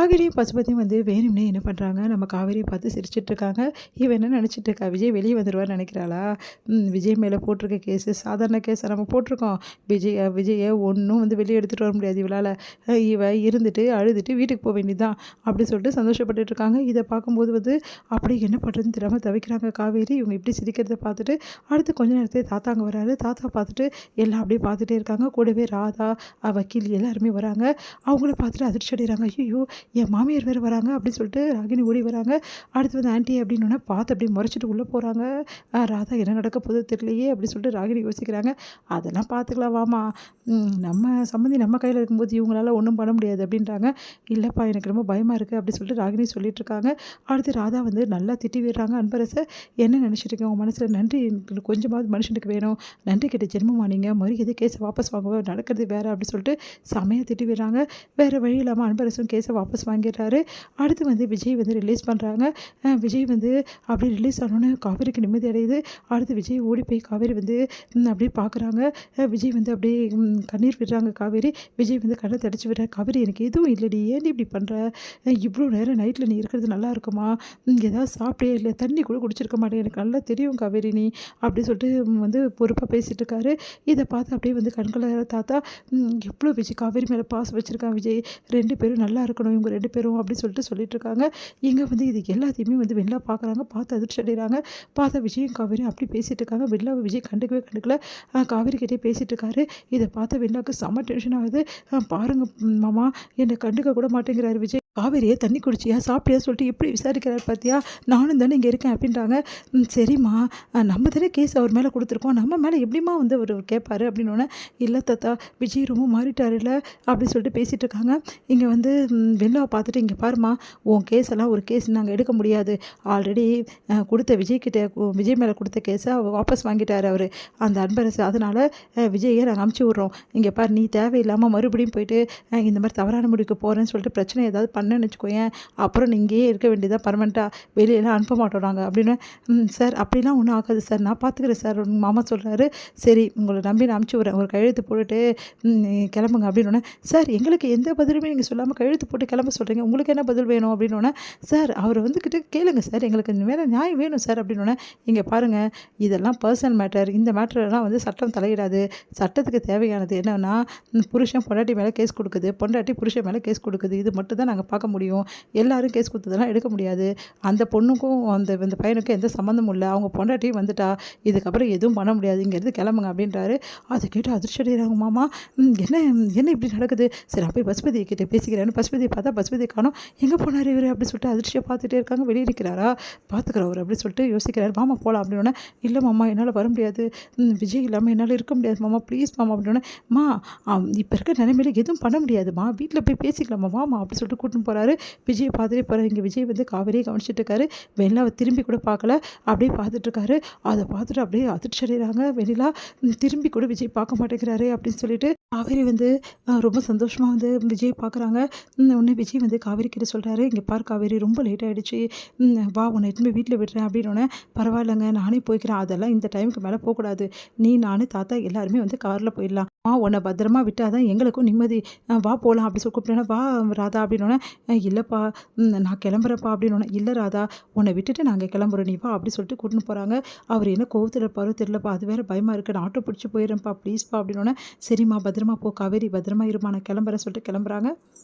ராகினியும் பசுபதியும் வந்து வேணும்னே என்ன பண்ணுறாங்க, நம்ம காவேரியை பார்த்து சிரிச்சிட்டு இருக்காங்க. இவன் என்ன நினச்சிட்டு இருக்கா, விஜய் வெளியே வந்துடுவார்னு நினைக்கிறாளா? விஜய் மேலே போட்டிருக்க கேஸு சாதாரண கேஸை நம்ம போட்டிருக்கோம். விஜயை ஒன்றும் வந்து வெளியே எடுத்துகிட்டு வர முடியாது இவளால். இவ இருந்துட்டு அழுதுட்டு வீட்டுக்கு போக வேண்டியதுதான் அப்படி சொல்லிட்டு சந்தோஷப்பட்டுட்டு இருக்காங்க. இதை பார்க்கும்போது வந்து அப்படி என்ன பண்ணுறதுன்னு தெரியாமல் தவிக்கிறாங்க காவேரி. இவங்க இப்படி சிரிக்கிறத பார்த்துட்டு அடுத்து கொஞ்ச நேரத்தில் தாத்தா அங்கே வராரு. தாத்தா பார்த்துட்டு எல்லாம் அப்படியே பார்த்துட்டே இருக்காங்க. கூடவே ராதா, வக்கீல் எல்லாருமே வராங்க. அவங்கள பார்த்துட்டு அதிர்ச்சி அடைகிறாங்க. ஐயோ, என் மாமியார் வேறு வராங்க அப்படின்னு சொல்லிட்டு ராகினி ஓடி வராங்க. அடுத்து வந்து ஆன்ட்டி அப்படின்னோடனே பார்த்து அப்படியே முறைச்சிட்டு உள்ளே போகிறாங்க. ராதா என்ன நடக்க போகுது தெரியலையே அப்படின்னு சொல்லிட்டு ராகினி யோசிக்கிறாங்க. அதெல்லாம் பார்த்துக்கலாம் வாமா, நம்ம சம்மந்தி நம்ம கையில் இருக்கும்போது இவங்களால ஒன்றும் பண்ண முடியாது அப்படின்றாங்க. இல்லைப்பா எனக்கு ரொம்ப பயமாக இருக்குது அப்படின்னு சொல்லிட்டு ராகினி சொல்லிட்டு இருக்காங்க. அடுத்து ராதா வந்து நல்லா திட்டி விடுறாங்க. அன்பரசை என்ன நினச்சிருக்கேன் உங்கள் மனசில், நன்றி கொஞ்சமாவது மனுஷனுக்கு வேணும், நன்றி கிட்ட ஜென்மமா நீங்கள் மறுபடியும் கேஸை வாபஸ் வாங்குவோம், நடக்கிறது வேறு அப்படி சொல்லிட்டு செமையாக திட்டி விடுறாங்க. வேறு வழி இல்லாமல் அன்பரசும் கேஸை வாபஸ் வாங்கிடுறாரு. அடுத்து வந்து விஜய் வந்து ரிலீஸ் பண்ணுறாங்க. விஜய் வந்து அப்படி ரிலீஸ் ஆனோன்னு காவேரிக்கு நிம்மதி அடையுது. அடுத்து விஜய் ஓடி போய் காவேரி வந்து அப்படியே பார்க்குறாங்க. விஜய் வந்து அப்படியே கண்ணீர் விடுறாங்க காவேரி. விஜய் வந்து கண்ணை தடிச்சு விடுற. காவேரி எனக்கு எதுவும் இல்லடி, ஏன் இப்படி பண்ணுற, இவ்வளோ நேரம் நைட்டில் நீ இருக்கிறது நல்லா இருக்குமா, ஏதாவது சாப்பிட்டே இல்லை, தண்ணி கூட குடிச்சிருக்க மாட்டேன், எனக்கு நல்லா தெரியும் காவேரி நீ அப்படி சொல்லிட்டு வந்து பொறுப்பாக பேசிகிட்டு இருக்காரு. இதை பார்த்து அப்படியே வந்து கண்களை தாத்தா எவ்வளோ விஜய் காவேரி மேலே பாசம் வச்சுருக்கான் விஜய், 2 பேரும் நல்லா இருக்கணும் இவங்க 2 பேரும் அப்படி சொல்லிட்டு இருக்காங்க. இங்கே வந்து இது எல்லாத்தையுமே வந்து வெள்ளா பார்க்குறாங்க. பார்த்து அதிர்ச்சி அடைகிறாங்க. பார்த்தா விஜயும் காவேரியும் அப்படி பேசிகிட்டு இருக்காங்க. வெள்ளாவை விஜய் கண்டுக்கல. காவேரி கிட்டே பேசிகிட்டு இருக்காரு. இதை பார்த்து வெள்ளாவுக்கு செம்ம டென்ஷன் ஆகுது. பாருங்க மாமா, என்னை கண்டுக்க கூட மாட்டேங்கிறாரு விஜய், காவேரியை தண்ணி குடிச்சியா சாப்பிட்டியா சொல்லிட்டு எப்படி விசாரிக்கிறார் பார்த்தியா, நானும் தானே இங்கே இருக்கேன் அப்படின்றாங்க. சரிம்மா, நம்ம தானே கேஸ் அவர் மேலே கொடுத்துருக்கோம், நம்ம மேலே எப்படிமா வந்து அவர் கேட்பாரு அப்படின்னோடனே, இல்லை தாத்தா விஜய் ரொம்ப மாறிட்டார் இல்லை அப்படி சொல்லிட்டு பேசிகிட்டு இருக்காங்க. இங்கே வந்து வெள்ளாவை பார்த்துட்டு, இங்கே பாருமா, உன் கேஸ் எல்லாம் ஒரு கேஸ் நாங்கள் எடுக்க முடியாது, ஆல்ரெடி கொடுத்த விஜய் மேலே கொடுத்த கேஸை வாபஸ் வாங்கிட்டார் அவர் அந்த அன்பரசு, அதனால் விஜயை நாங்கள் அமுச்சு விட்றோம். இங்கே பாரு, நீ தேவையில்லாமல் மறுபடியும் போயிட்டு இந்த மாதிரி தவறான முடிவுக்கு போகிறேன்னு சொல்லிட்டு பிரச்சனை ஏதாவது பண்ணேன்னு வச்சுக்கோயேன், அப்புறம் நீங்கள் இங்கேயே இருக்க வேண்டியதாக, பர்மனெண்ட்டாக வெளியெல்லாம் அனுப்ப மாட்டோம் நாங்கள் அப்படின்னு. சார் அப்படிலாம் ஒன்றும் ஆகாது சார், நான் பார்த்துக்கிறேன் சார் மாமா சொல்கிறாரு. சரி, உங்களை நம்பி நான் அனுப்பிச்சி விட்றேன், ஒரு கையெழுத்து போட்டுட்டு கிளம்புங்க அப்படின்னோடனே, சார் எங்களுக்கு எந்த பதிலுமே நீங்கள் சொல்லாமல் கையெழுத்து போட்டு கிளம்ப சொல்கிறீங்க, உங்களுக்கு என்ன பதில் வேணும் அப்படின்னோடனே, சார் அவர் வந்துக்கிட்டு கேளுங்க சார், எங்களுக்கு இந்த மேலே நியாயம் வேணும் சார் அப்படின்னோடனே, இங்கே பாருங்கள், இதெல்லாம் பர்சனல் மேட்டர், இந்த மேட்டரெல்லாம் வந்து சட்டம் தலையிடாது. சட்டத்துக்கு தேவையானது என்னன்னா, புருஷன் பொண்டாட்டி மேலே கேஸ் கொடுக்குது, பொண்டாட்டி புருஷன் மேலே கேஸ் கொடுக்குது, இது மட்டும் தான் நாங்கள் பார்க்க முடியும். எல்லாரும் கேஸ் கொடுத்ததெல்லாம் எடுக்க முடியாது. அந்த பொண்ணுக்கும் அந்த பையனுக்கும் எந்த சம்மந்தமும் இல்லை, அவங்க பொண்டாட்டியும் வந்துட்டா, இதுக்கப்புறம் எதுவும் பண்ண முடியாது, இங்கேருந்து கிளம்புங்க அப்படின்றாரு. அதை கேட்டு அதிர்ச்சி அடைகிறாங்க. மாமா, என்ன இப்படி நடக்குது, சரி அப்போ பசுபதியை கிட்டே பேசிக்கிறேன்னு பசுபதியை பார்த்தா பசுபதியை காணோம், எங்கே போனார் இவர் அப்படி சொல்லிட்டு அதிர்ச்சியாக பார்த்துட்டே இருக்காங்க. வெளியே இருக்கிறாரா, பார்த்துக்கிறவர் அப்படி சொல்லிட்டு யோசிக்கிறார். மாமா போகலாம் அப்படின்னோடனே, இல்லை மாமா என்னால் வர முடியாது, விஜய் இல்லாமல் என்னால் இருக்க முடியாது மாமா, ப்ளீஸ் மாமா அப்படின்னோடனே, மா இப்போ இருக்க நிலைமையில எதுவும் பண்ண முடியாதுமா, வீட்டில் போய் பேசிக்கலாமா மாமா அப்படி சொல்லிட்டு கூட்டின்னு போகிறாரு. விஜய் பார்த்துட்டே போகிறார். இங்கே விஜய் வந்து காவேரியை கவனிச்சிட்டு இருக்காரு. வெண்ணிலாவை திரும்பி கூட பார்க்கல, அப்படியே பார்த்துட்டு இருக்காரு. அதை பார்த்துட்டு அப்படியே அதிர்ச்சி அடைகிறாங்க. வெண்ணிலா திரும்பி கூட விஜய் பார்க்க மாட்டேங்கிறாரு அப்படின்னு சொல்லிட்டு காவேரி வந்து ரொம்ப சந்தோஷமாக வந்து விஜய் பார்க்குறாங்க. உடனே விஜய் வந்து காவேரி கிட்ட சொல்கிறாரு, இங்கே பார் காவேரி, ரொம்ப லேட் ஆகிடுச்சு, வா உன்னை எடுத்துன்னு போய் வீட்டில் விடுறேன் அப்படின்னோடனே, பரவாயில்லைங்க நானே போய்க்கிறேன், அதெல்லாம் இந்த டைமுக்கு மேலே போகக்கூடாது, நீ நானு தாத்தா எல்லாருமே வந்து காரில் போயிடலாம், உன்னை பத்திரமா விட்டால் தான் எங்களுக்கும் நிம்மதி, வா போகலாம் அப்படி சொல்லி கூப்பிட்டேன்னா, வா ராதா அப்படின்னோடனே, இல்லைப்பா நான் கிளம்புறப்பா அப்படின்னோடனே, இல்லை ராதா உன்னை விட்டுட்டு நாங்கள் கிளம்புறோம், நீ வா அப்படி சொல்லிட்டு கூட்டின்னு போகிறாங்க. அவர் என்ன கோவத்தில் இருப்பாரோ தெரியலப்பா, அது வேறு பயமாக இருக்குது, நான் ஆட்டோ பிடிச்சி போயிடுறேன்ப்பா ப்ளீஸ்ப்பா அப்படின்னோடனே, சரிம்மா பத்திரமா போ காவேரி, பத்திரமா இருமா நான் கிளம்புறேன் சொல்லிட்டு கிளம்புறாங்க.